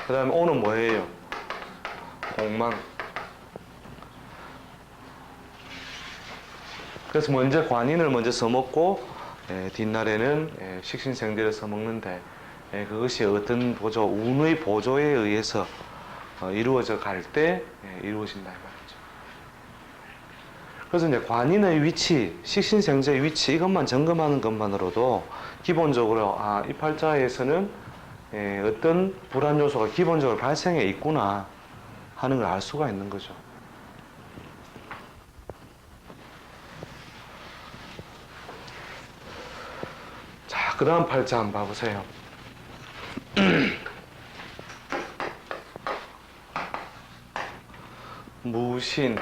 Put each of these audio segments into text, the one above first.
그 다음에 오는 뭐예요? 공망. 그래서 먼저 관인을 먼저 써먹고 뒷날에는 식신생제를 써먹는데 그것이 어떤 보조, 운의 보조에 의해서 이루어져 갈 때 이루어진다 이 말이죠. 그래서 이제 관인의 위치, 식신생제의 위치 이것만 점검하는 것만으로도 기본적으로 이 팔자에서는 어떤 불안 요소가 기본적으로 발생해 있구나 하는 걸 알 수가 있는 거죠. 자, 그 다음 팔자 한번 봐보세요. 무신,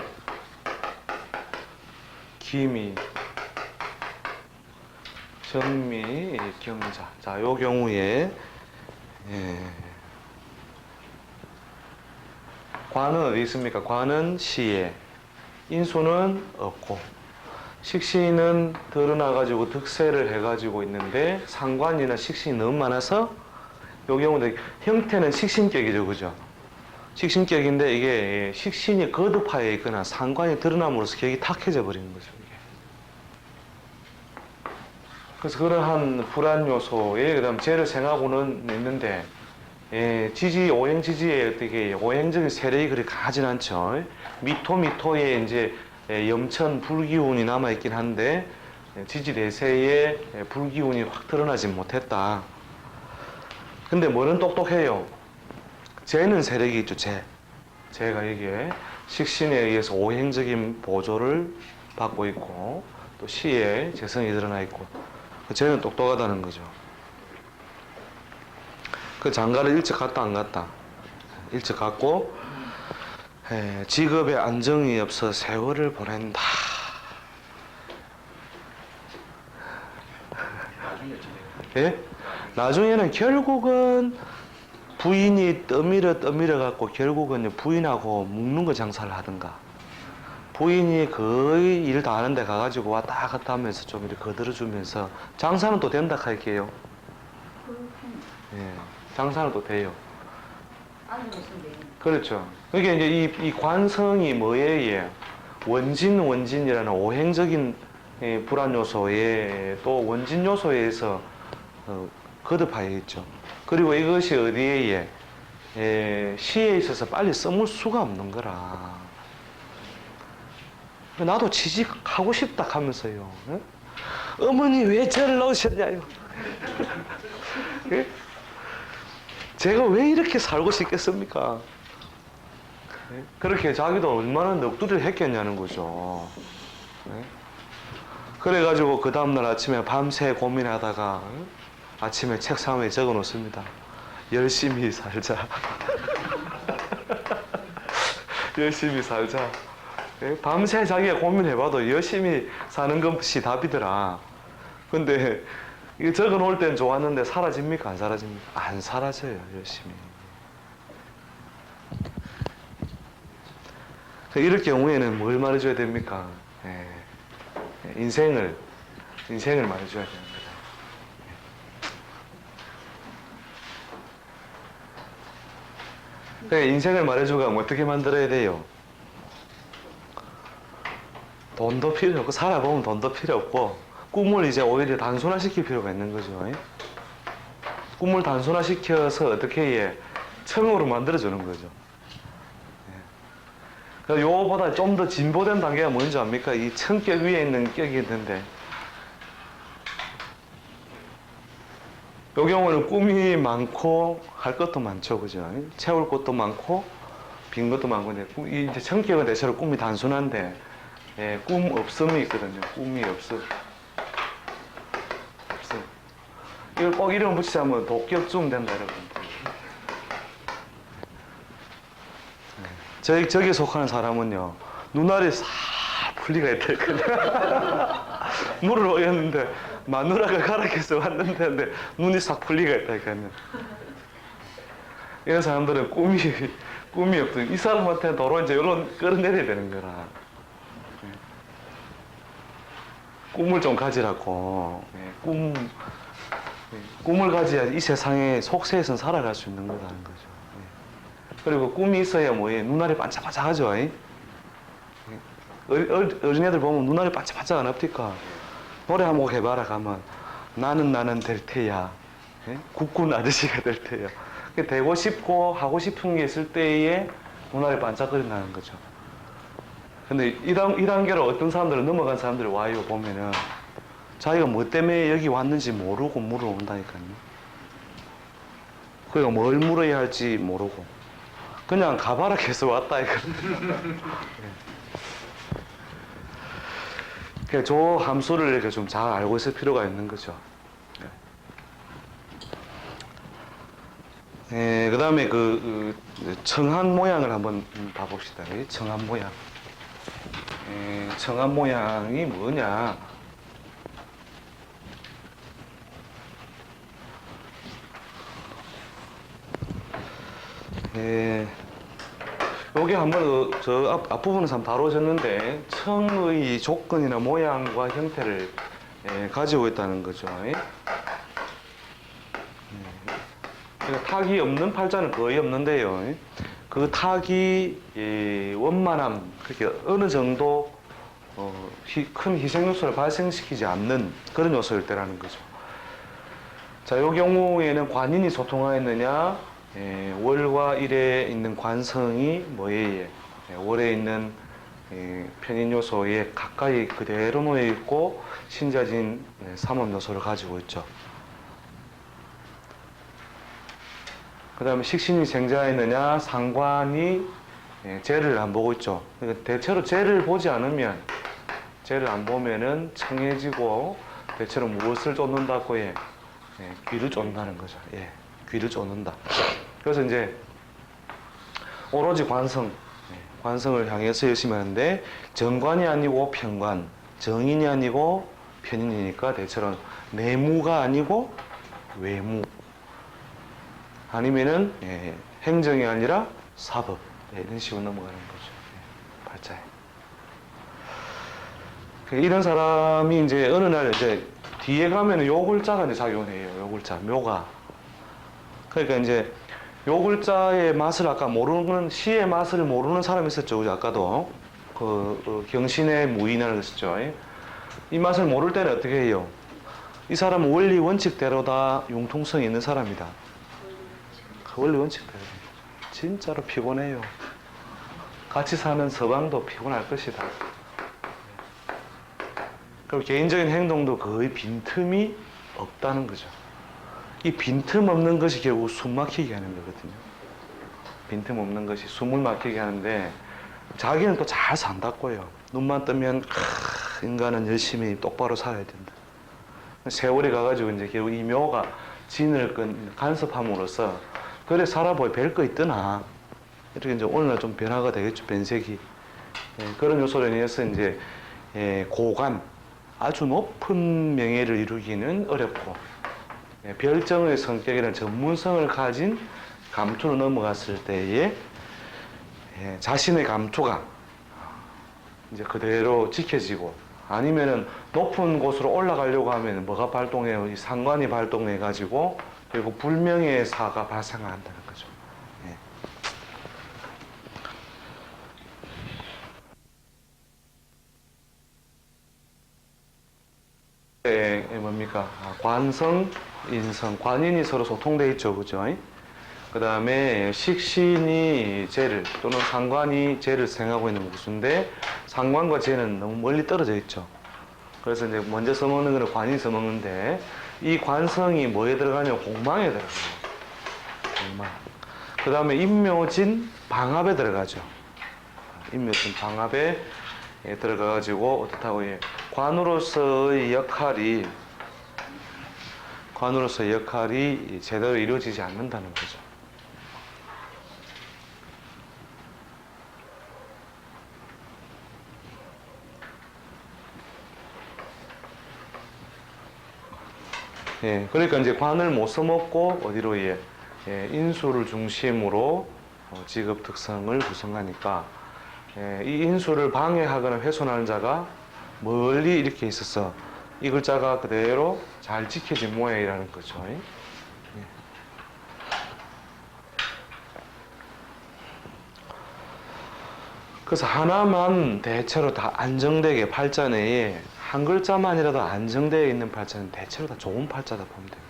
기미, 정미, 경자. 자, 요 경우에 관은 어디 있습니까? 관은 시에, 인수는 없고, 식신은 드러나가지고 득세를 해가지고 있는데 상관이나 식신이 너무 많아서 요 경우는 형태는 식신격이죠, 그죠? 식신격인데 이게 식신이 거듭하여 있거나 상관이 드러남으로써 격이 탁해져 버리는 거죠, 이게. 그래서 그러한 불안 요소에 그다음 죄를 생하고는 있는데 지지 오행 지지에 어떻게 오행적인 세력이 그리 강하진 않죠. 미토에 이제 염천 불기운이 남아 있긴 한데 지지 내세에 불기운이 확 드러나지 못했다. 근데 뭐는 똑똑해요. 재는 세력이 있죠. 재가 이게 식신에 의해서 오행적인 보조를 받고 있고 또 시에 재성이 드러나 있고 재는 똑똑하다는 거죠. 그 장가를 일찍 갔다 안 갔다? 일찍 갔고 직업에 안정이 없어 세월을 보낸다. 예? 나중에는 결국은 부인이 떠밀어 갖고 결국은 부인하고 묵는 거 장사를 하든가 부인이 거의 일 다 하는 데 가가지고 왔다 갔다 하면서 좀 이렇게 거들어주면서 장사는 또 된다 할게요. 예, 장사는 또 돼요. 그렇죠. 그게 이제 이 관성이 뭐에 원진이라는 오행적인 불안 요소에 또 원진 요소에서 거듭하여 있죠. 그리고 이것이 어디에 시에 있어서 빨리 써물 수가 없는 거라. 나도 취직하고 싶다 하면서요. 어머니 왜 저를 넣으셨냐요. 제가 왜 이렇게 살고 싶겠습니까? 그렇게 자기도 얼마나 넋두리를 했겠냐는 거죠. 그래가지고 그 다음날 아침에 밤새 고민하다가 아침에 책상 위에 적어 놓습니다. 열심히 살자. 열심히 살자. 밤새 자기가 고민해봐도 열심히 사는 것이 답이더라. 근데 이거 적어 놓을 땐 좋았는데 사라집니까? 안 사라집니까? 안 사라져요, 열심히. 이럴 경우에는 뭘 말해줘야 됩니까? 인생을 말해줘야 됩니다. 인생을 말해주고 어떻게 만들어야 돼요? 돈도 필요 없고 살아보면 돈도 필요 없고 꿈을 이제 오히려 단순화시킬 필요가 있는 거죠. 꿈을 단순화시켜서 어떻게 청으로 만들어주는 거죠. 요거보다 좀 더 진보된 단계가 뭔지 압니까? 이 청격 위에 있는 격이 있는데 요 경우는 꿈이 많고 할 것도 많죠, 그죠? 채울 것도 많고 빈 것도 많고 이제 청격은 대체로 꿈이 단순한데 꿈 없음이 있거든요. 꿈이 없음. 이걸 꼭 이름 붙이자면 독격쯤 된다, 여러분. 저기 속하는 사람은요, 눈알이 싹 풀리가 있다니까요. 물을 오였는데, 마누라가 가락해서 왔는데, 눈이 싹 풀리가 있다니까요. 이런 사람들은 꿈이 없든, 이 사람한테 도로 이제 이런 끌어내려야 되는 거라. 꿈을 좀 가지라고. 꿈을 가져야 이 세상의 속세에서는 살아갈 수 있는 거라는 거죠. 그리고 꿈이 있어야 뭐예요? 눈알이 반짝반짝하죠. 어린애들 보면 눈알이 반짝반짝 안 합니까? 노래 한 곡 해봐라 가면 나는 될 테야. 국군 아저씨가 될 테야. 되고 싶고 하고 싶은 게 있을 때에 눈알이 반짝거린다는 거죠. 근데 이 단계를 어떤 사람들은 넘어간 사람들이 와요 보면은 자기가 뭐 때문에 여기 왔는지 모르고 물어온다니까요. 그러니까 뭘 물어야 할지 모르고 그냥 가봐라 해서 왔다 이거든요. 그러니까 저 함수를 이렇게 좀 잘 알고 있을 필요가 있는 거죠. 그 다음에 청한 모양을 한번 봐봅시다. 청한 모양. 청한 모양이 뭐냐? 요게 한번 저 앞부분에서 한번 다루셨는데 청의 조건이나 모양과 형태를 가지고 있다는 거죠. 그러니까 탁이 없는 팔자는 거의 없는데요. 그 탁이 원만함, 그렇게 어느 정도 큰 희생 요소를 발생시키지 않는 그런 요소일 때라는 거죠. 자, 이 경우에는 관인이 소통하였느냐, 월과 일에 있는 관성이 뭐에 월에 있는 편인 요소에 가까이 그대로 놓여 있고 신자진 삼업 요소를 가지고 있죠. 그 다음에 식신이 생자했느냐, 상관이 재를 안 보고 있죠. 그러니까 대체로 재를 보지 않으면, 재를 안 보면은 청해지고, 대체로 무엇을 쫓는다고 해? 귀를 쫓는다는 거죠. 귀를 쫓는다. 그래서 이제, 오로지 관성, 관성을 향해서 열심히 하는데, 정관이 아니고 편관, 정인이 아니고 편인이니까 대체로 내무가 아니고 외무. 아니면은 행정이 아니라 사법 이런 식으로 넘어가는 거죠. 발자에. 이런 사람이 이제 어느 날 이제 뒤에 가면은 요 글자가 이제 작용을 해요. 요 글자 묘가. 그러니까 이제 요 글자의 맛을 아까 모르는 시의 맛을 모르는 사람이 있었죠. 그죠? 아까도 경신의 무인을 했었죠. 이 맛을 모를 때는 어떻게 해요? 이 사람은 원리 원칙대로 다 융통성이 있는 사람이다. 원리 원칙대로 진짜로 피곤해요. 같이 사는 서방도 피곤할 것이다. 그리고 개인적인 행동도 거의 빈틈이 없다는 거죠. 이 빈틈 없는 것이 결국 숨 막히게 하는 거거든요. 빈틈 없는 것이 숨을 막히게 하는데 자기는 또 잘 산다고요. 눈만 뜨면 인간은 열심히 똑바로 살아야 된다. 세월이 가가지고 이제 결국 이 묘가 진을 간섭함으로써 그래 살아보여 별거 있더나 이렇게 이제 오늘날 좀 변화가 되겠죠. 변색이 그런 요소로 인해서 이제 고관 아주 높은 명예를 이루기는 어렵고 별정의 성격이라는 전문성을 가진 감투로 넘어갔을 때에 자신의 감투가 이제 그대로 지켜지고 아니면은 높은 곳으로 올라가려고 하면 뭐가 발동해요? 이 상관이 발동해 가지고 결국 불명예의 사가 발생한다는 거죠. 뭡니까? 관성, 인성, 관인이 서로 소통되어 있죠, 그죠? 그 다음에 식신이 재를 또는 상관이 재를 생각하고 있는 구수인데 상관과 재는 너무 멀리 떨어져 있죠. 그래서 이제 먼저 써먹는 거는 관인이 써먹는데 이 관성이 뭐에 들어가냐면 공망에 들어가요. 공망. 그 다음에 임묘진 방합에 들어가죠. 임묘진 방합에 들어가가지고 어떻다고 해요? 관으로서의 역할이 제대로 이루어지지 않는다는 거죠. 그러니까 이제 관을 못 써먹고 어디로 인수를 중심으로 직업 특성을 구성하니까 이 인수를 방해하거나 훼손하는 자가 멀리 이렇게 있어서 이 글자가 그대로 잘 지켜진 모양이라는 거죠. 그래서 하나만 대체로 다 안정되게 팔자 내에 한 글자만이라도 안정되어 있는 팔자는 대체로 다 좋은 팔자다 보면 됩니다.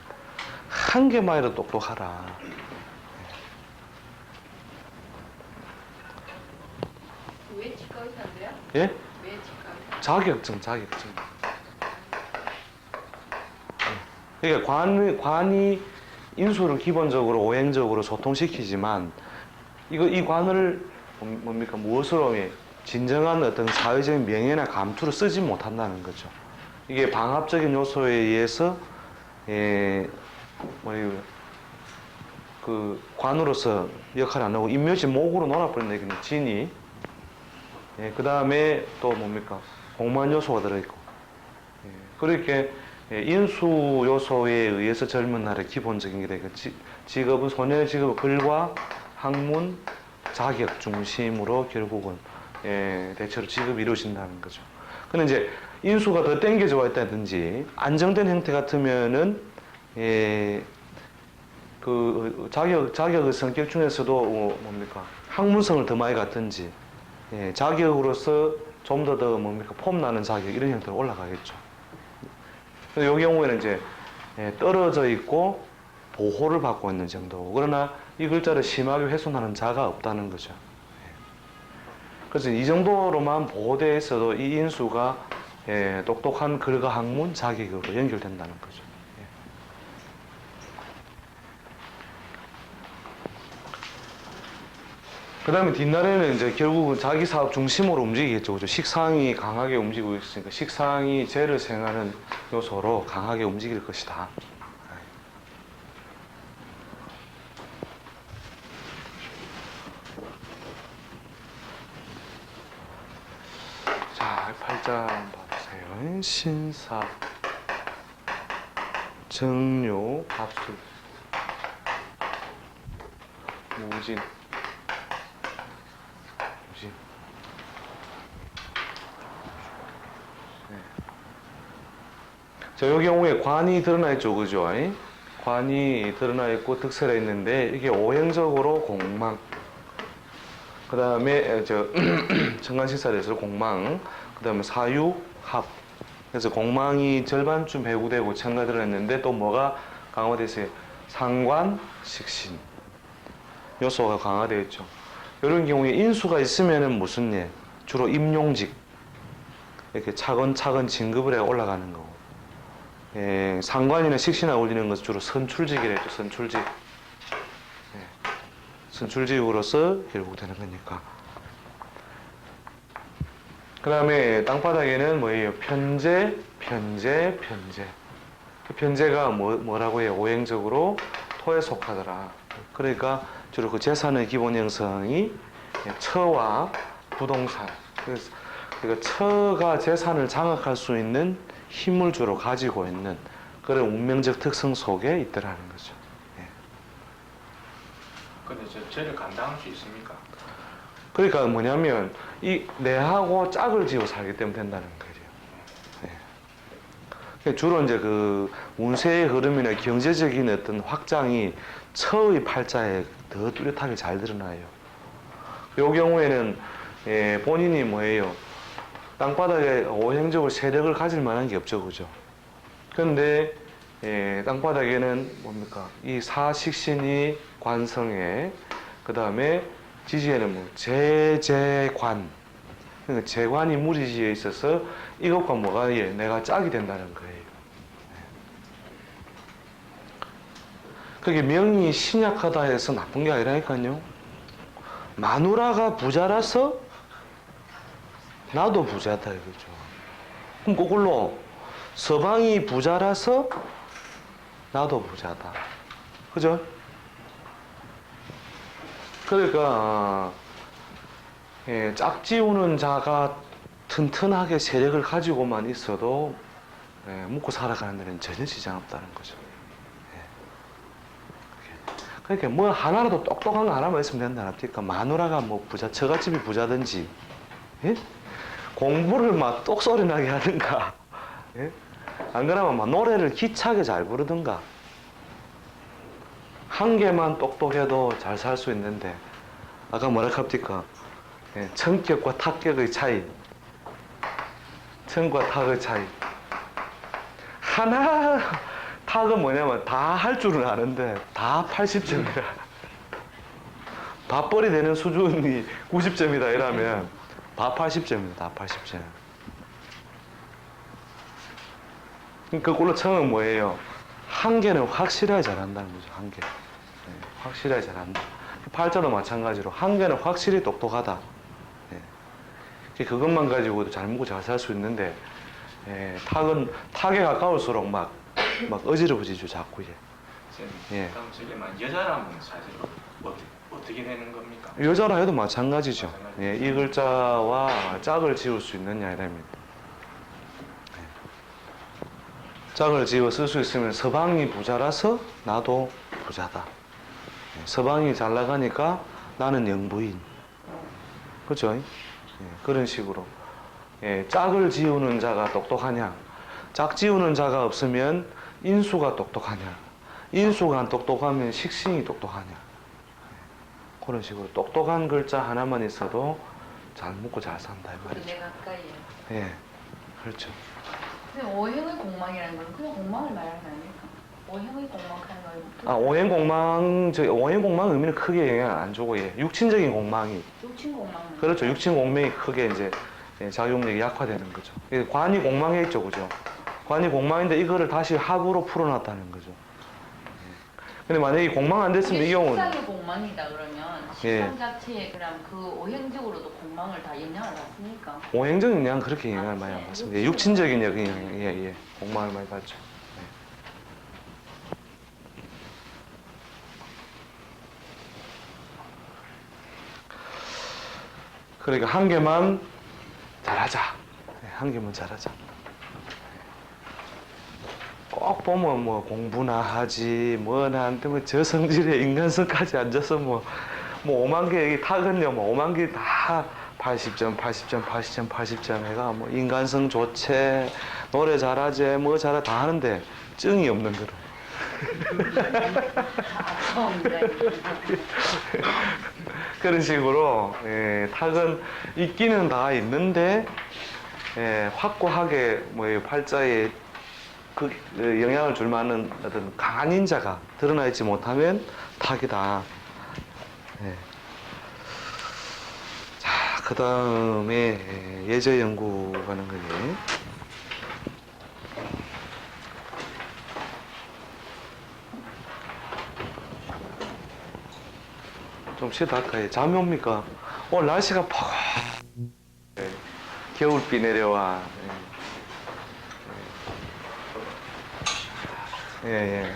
한 개만이라도 똑똑하라. 왜 치과 의사인데요? 예? 왜 치과 의사? 자격증. 그러니까 관이 인수를 기본적으로 오행적으로 소통시키지만 이 관을 뭡니까 무엇으로 진정한 어떤 사회적인 명예나 감투를 쓰지 못한다는 거죠. 이게 방합적인 요소에 의해서 그 관으로서 역할을 안 하고 인묘지 목으로 놀아버리는 얘기는 진이. 그 다음에 또 뭡니까 공만 요소가 들어있고. 그렇게 인수 요소에 의해서 젊은 날의 기본적인 게 되고 직업은 소년의 직업은 글과 학문, 자격 중심으로 결국은 대체로 직업이 이루어진다는 거죠. 근데 이제 인수가 더 땡겨져 있다든지 안정된 형태 같으면은 그 자격의 성격 중에서도 뭡니까 학문성을 더 많이 갖든지 자격으로서 좀 더 뭡니까 폼 나는 자격 이런 형태로 올라가겠죠. 근데 이 경우에는 이제 떨어져 있고 보호를 받고 있는 정도고 그러나 이 글자를 심하게 훼손하는 자가 없다는 거죠. 그래서 이 정도로만 보호되어 있어도 이 인수가 똑똑한 글과 학문 자격으로 연결된다는 거죠. 그 다음에 뒷날에는 이제 결국은 자기 사업 중심으로 움직이겠죠. 그죠? 식상이 강하게 움직이고 있으니까 식상이 재를 생하는 요소로 강하게 움직일 것이다. 자, 팔자 한번 봐보세요. 신사, 정묘, 밥술, 무진. 자, 이 경우에 관이 드러나 있죠, 그죠? 관이 드러나 있고 득설해 있는데 이게 오행적으로 공망. 그 다음에 정관식사에서 공망. 그 다음에 사유, 합. 그래서 공망이 절반쯤 배구되고 청가 들어있는데 또 뭐가 강화되어 있어요? 상관, 식신. 요소가 강화되어 있죠. 이런 경우에 인수가 있으면은 무슨 일? 주로 임용직. 이렇게 차근차근 진급을 해 올라가는 거고. 상관이나 식신에 올리는 것은 주로 선출직이랬죠. 선출직. 선출직으로서 결국 되는 거니까. 그 다음에 땅바닥에는 뭐예요? 편재. 그 편재가 뭐라고 해요? 오행적으로 토에 속하더라. 그러니까 주로 그 재산의 기본 형성이 처와 부동산. 그래서 처가 재산을 장악할 수 있는 힘을 주로 가지고 있는 그런 운명적 특성 속에 있더라는 거죠. 근데 죄를 감당할 수 있습니까? 그러니까 뭐냐면 이 내하고 짝을 지어 살기 때문에 된다는 거죠. 주로 이제 그 운세의 흐름이나 경제적인 어떤 확장이 처의 팔자에 더 뚜렷하게 잘 드러나요. 이 경우에는 본인이 뭐예요? 땅바닥에 오행적으로 세력을 가질 만한 게 없죠, 그죠? 그런데 땅바닥에는 뭡니까? 이 사식신이 관성에, 그 다음에 지지에는 뭐 재관, 그러니까 재관이 무리지에 있어서 이것과 뭐가 내가 짝이 된다는 거예요. 그게 명이 신약하다 해서 나쁜 게 아니라니까요. 마누라가 부자라서 나도 부자다 이거죠. 그럼 거꾸로 서방이 부자라서 나도 부자다. 그죠? 그러니까 짝지우는 자가 튼튼하게 세력을 가지고만 있어도 먹고 살아가는 데는 전혀 지장 없다는 거죠. 그러니까 뭐 하나라도 똑똑한 거 하나만 있으면 된다. 그러니까 마누라가 뭐 부자, 처갓집이 부자든지, 예? 공부를 막 똑소리 나게 하든가, 예? 안 그러면 막 노래를 기차게 잘 부르든가, 한 개만 똑똑해도 잘 살 수 있는데, 아까 뭐라 합니까? 예, 청격과 탁격의 차이. 청과 탁의 차이. 하나 탁은 뭐냐면 다 할 줄은 아는데 다 80점이라. 밥벌이 되는 수준이 90점이다 이러면 다 80점입니다. 다 80점. 그걸로 청은 뭐예요? 한 개는 확실하게 잘한다는 거죠. 한 개. 확실하게 잘한다. 팔자도 마찬가지로 한 개는 확실히 똑똑하다. 그것만 가지고도 잘 먹고 잘 살 수 있는데 탁에 가까울수록 막 어지러워지죠 자꾸 이제. 예. 그럼 저게만 여자라면 사실 어떻게 되는 겁니까? 여자라 해도 마찬가지죠. 예, 이 글자와 짝을 지을 수 있느냐 이랍니다. 짝을 지어 쓸 수 있으면 서방이 부자라서 나도 부자다. 서방이 잘 나가니까 나는 영부인. 그렇죠? 그런 식으로. 짝을 지우는 자가 똑똑하냐? 짝 지우는 자가 없으면 인수가 똑똑하냐? 인수가 안 똑똑하면 식신이 똑똑하냐? 그런 식으로 똑똑한 글자 하나만 있어도 잘 먹고 잘 산다 이 말이죠. 내 가까이에. 예, 그렇죠. 근데 오행의 공망이라는 건 그냥 공망을 말하는 거 아닙니까? 오행의 공망하는 걸. 오행 공망 의미는 크게 영향을 안 주고 육친적인 공망이. 육친 공망. 그렇죠. 육친 공명이 크게 이제 작용력이 약화되는 거죠. 관이 공망에 있죠, 그죠? 관이 공망인데 이거를 다시 합으로 풀어놨다는 거죠. 근데 만약에 공망 안 됐으면 이 경우는 식상의 공망이다 그러면 식상 자체에 그럼 그 오행적으로도 공망을 다 영향을 받습니까? 오행적인 영향 그렇게 영향을 많이 안 받습니다. 육친적인 영향, 공망을 많이 받죠. 그러니까 한 개만 잘하자. 한 개만 잘하자. 꼭 보면 뭐 공부나 하지 뭐나 한데 뭐 저 성질에 인간성까지 앉아서 뭐 5만 개 타건요 뭐 5만 개 다 80점 80점 80점 80점 해가 뭐 인간성 좋체 노래 잘하지 뭐 잘하 다 하는데 증이 없는 거로. 그런 식으로 탁은 있기는 다 있는데 확고하게 뭐 팔자에 그 영향을 줄 만한 어떤 강한 인자가 드러나 있지 못하면 탁이다. 자, 그 다음에 예저 연구하는 거지. 좀 쉬다 할까요? 잠이 옵니까? 오늘 날씨가 퍽 겨울비 내려와.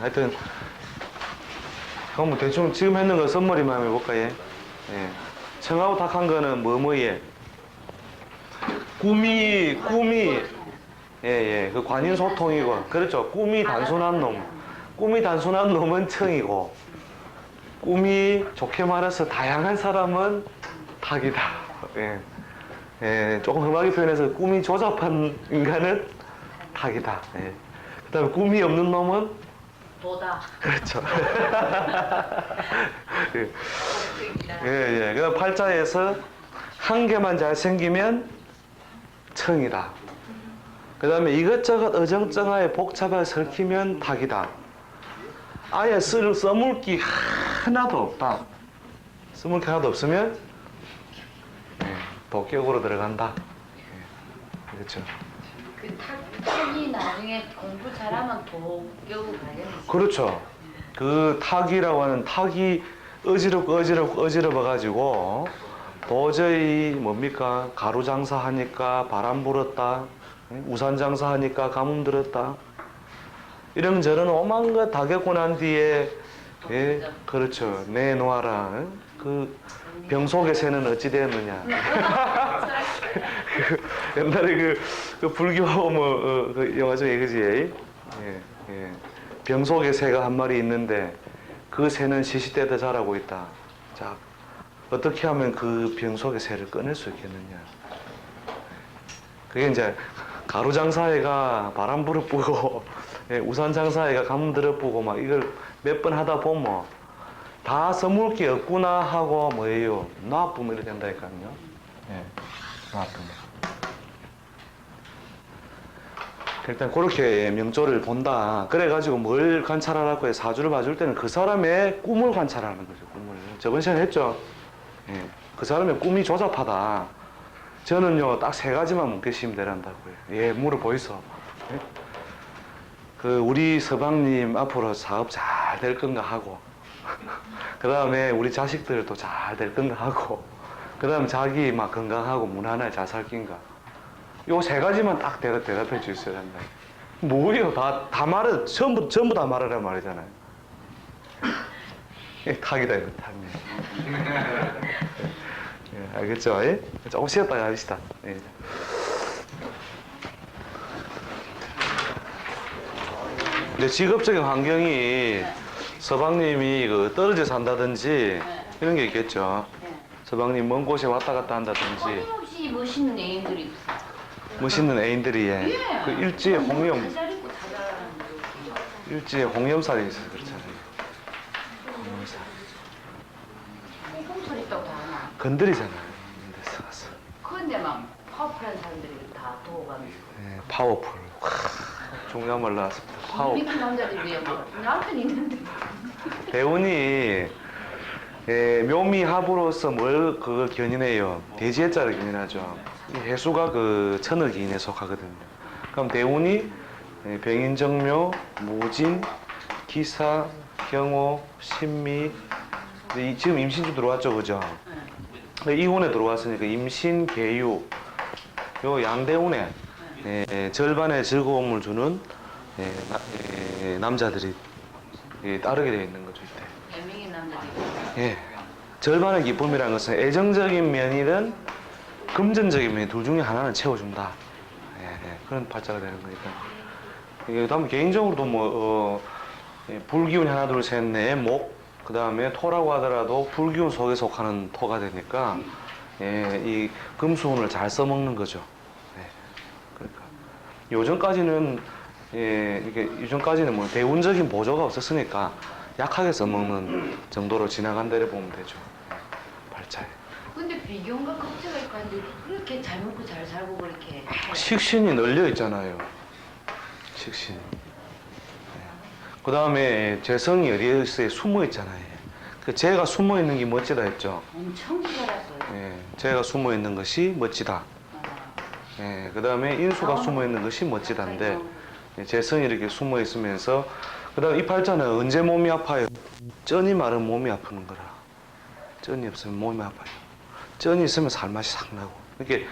하여튼 그럼 뭐 대충 지금 했는 거 썸머리만 해볼까요? 청하고 탁한 거는 뭐뭐예? 꿈이 그 관인소통이고 그렇죠. 꿈이 단순한 놈은 청이고 꿈이 좋게 말해서 다양한 사람은 탁이다. 조금 험하게 표현해서 꿈이 조잡한 인간은 탁이다. 그 다음에 꿈이 없는 놈은 도다. 그렇죠. 그 다음 팔자에서 한 개만 잘 생기면 청이다. 그 다음에 이것저것 어정쩡하게 복잡하게 설키면 탁이다. 아예 써물기 하나도 없다. 써물기 하나도 없으면 도격으로 들어간다. 그렇죠. 그 탁이 나중에 공부 잘하면 도격으로 가겠네. 그렇죠. 그 탁이라고 하는 탁이 어지럽어가지고 도저히 뭡니까? 가루 장사하니까 바람 불었다. 우산 장사하니까 가뭄 들었다. 이런저런 오만 것 다 겪고 난 뒤에 그렇죠. 내놓아라. 그 병 속의 새는 어찌 되었느냐. 옛날에 그 불교 그 영화 중에 그지? 병 속의 새가 한 마리 있는데 그 새는 시시때때 자라고 있다. 자, 어떻게 하면 그 병 속의 새를 꺼낼 수 있겠느냐. 그게 이제 가루 장사회가 바람 불어쁘고 우산 장사회가 가뭄 들어쁘고 막 이걸 몇 번 하다 보면 다 써먹을 게 없구나 하고 뭐예요? 놔보면 이렇게 된다니까요. 예, 나왔던 거. 일단 그렇게 명조를 본다. 그래가지고 뭘 관찰하라고 해 사주를 봐줄 때는 그 사람의 꿈을 관찰하는 거죠. 꿈을. 저번 시간에 했죠. 예, 그 사람의 꿈이 조잡하다. 저는요 딱 세 가지만 묻겠시면 되란다고요. 예, 물어 보이소. 예? 그 우리 서방님 앞으로 사업 잘 될 건가 하고, 그 다음에 우리 자식들도 잘 될 건가 하고, 그 다음 자기 막 건강하고 무난하게 잘 살 건가. 요 세 가지만 딱 대답해 주셔야 된다. 뭐예요? 다 말을, 전부 다 말하란 말이잖아요. 탁이다, 이거 탁네. 예, 알겠죠? 예? 조금 쉬었다가 합시다. 예. 근데 직업적인 환경이 서방님이 그 떨어져 산다든지 이런 게 있겠죠. 서방님 먼 곳에 왔다 갔다 한다든지. 끊임없이 멋있는 애인들이 있어. 멋있는 애인들이 예. 그 일지에 홍염, 잘 입고 잘 자라는 일지에 홍염살이 있어서 그렇잖아요. 홍염살. 홍콩철 있다고 다 하나. 건드리잖아요. 이런 데서 가서. 그런데 막 파워풀한 사람들이 다 도와가면서. 예, 파워풀. 중요한 말 나왔습니다. 파워풀. 우리 남자들이 왜 뭐, 나한테는 있는데. 대운이 예, 묘미합으로서 뭘 그걸 견인해요. 대지해자를 견인하죠. 이 해수가 그 천을기인에 속하거든요. 그럼 대운이 예, 병인정묘, 무진, 기사, 경호, 신미. 지금 임신주 들어왔죠, 그죠? 이혼에 들어왔으니까 임신, 계유, 요 양대운에 예, 절반의 즐거움을 주는 남자들이 따르게 되어 있는 거죠, 이때. 연명인 남자들이. 예. 절반의 기쁨이라는 것은 애정적인 면이든 금전적인 면 둘 중에 하나는 채워준다. 예, 그런 팔자가 되는 거니까. 이게 다음 개인적으로도 불기운이 하나, 둘, 셋, 넷, 목, 그 다음에 토라고 하더라도 불기운 속에 속하는 토가 되니까 예, 이 금수운을 잘 써먹는 거죠. 예, 그러니까 요전까지는 이게 요전까지는 뭐 대운적인 보조가 없었으니까 약하게 써먹는 정도로 지나간다를 보면 되죠. 발차에. 근데 비교가 겁재가 있고 한데 그렇게 잘 먹고 잘 살고 그렇게. 식신이 널려 있잖아요. 식신. 그 다음에 재성이 어디에 숨어 있잖아요. 그 재가 숨어 있는 게 멋지다 했죠. 엄청 잘했어요. 예, 재가 숨어 있는 것이 멋지다. 예, 그 다음에 인수가 숨어 있는 것이 멋지다인데 예, 재성이 이렇게 숨어 있으면서 그 다음 이 팔자는 언제 몸이 아파요? 쩐이 마른 몸이 아프는 거라. 쩐이 없으면 몸이 아파요. 쩐이 있으면 살맛이 싹 나고. 이렇게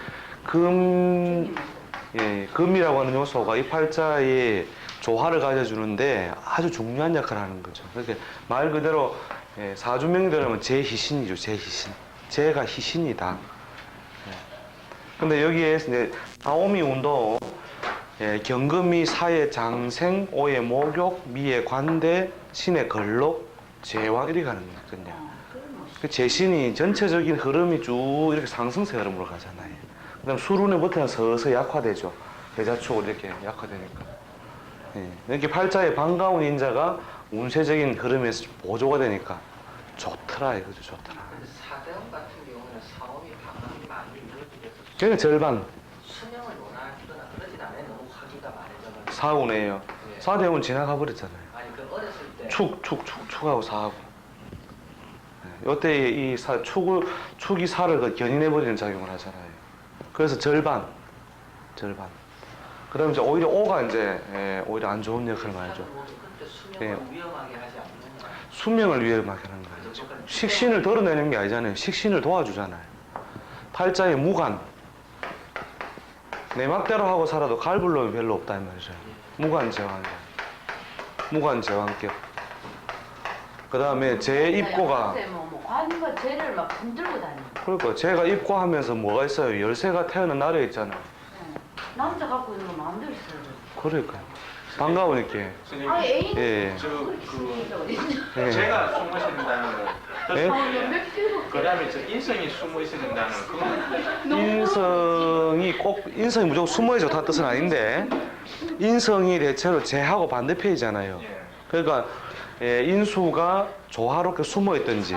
금이라고 하는 요소가 이 팔자에 조화를 가져주는데 아주 중요한 역할을 하는 거죠. 그렇게 말 그대로 사주명대로는 제희신이죠. 제희신. 제가 희신이다. 근데 여기에 이제 다오미 운도 경금이 사의 장생, 오의 목욕, 미의 관대, 신의 걸록, 제왕 이렇게 가는 거거든요. 그 제신이 전체적인 흐름이 쭉 이렇게 상승세 흐름으로 가잖아요. 그다음 수룬에부터는 서서히 약화되죠. 대자축으로 이렇게 약화되니까. 이렇게 팔자에 반가운 인자가 운세적인 흐름에서 보조가 되니까 좋더라 이거죠. 좋더라. 근데 사대원 같은 경우는 사업이 방황이 많이 이루어지겠어. 그러니까 절반 수명을 원하거나 그러진 않아요. 너무 화기가 많아져가지고. 사운이에요. 예. 사대운 지나가 버렸잖아요. 아니 그 어렸을 때 축하고 사하고. 이때 이 축이 사를 그 견인해버리는 작용을 하잖아요. 그래서 절반. 그 다음에 이제 오히려 오가 이제 오히려 안 좋은 역할을 많이 하죠. 그때 수명을 위험하게 하지 않는 거야. 수명을 위험하게 하는 거예요. 식신을 덜어내는 게 아니잖아요. 식신을 도와주잖아요. 팔자의 무관. 내 맘대로 하고 살아도 갈불놈이 별로 없다 이 말이죠. 무관제왕. 무관제왕격. 그 다음에 제 입고가 뭐 관과 죄를 막 흔들고 다니는. 그러니까 제가 입고하면서 뭐가 있어요? 열쇠가 태어난 날에 있잖아요. 남자 갖고 있는 거 마음대로 써요. 그러니까요. 반가우니까. 선생님, 아 애인. 예. 예. 제가 숨어 있는다는 거. 예? 몇 킬로. 그다음에 저 인성이 숨어 있는다는 거. 인성이 무조건 숨어야죠. 다 뜻은 아닌데 인성이 대체로 재하고 반대편이잖아요. 예. 그러니까 인수가 조화롭게 숨어 있든지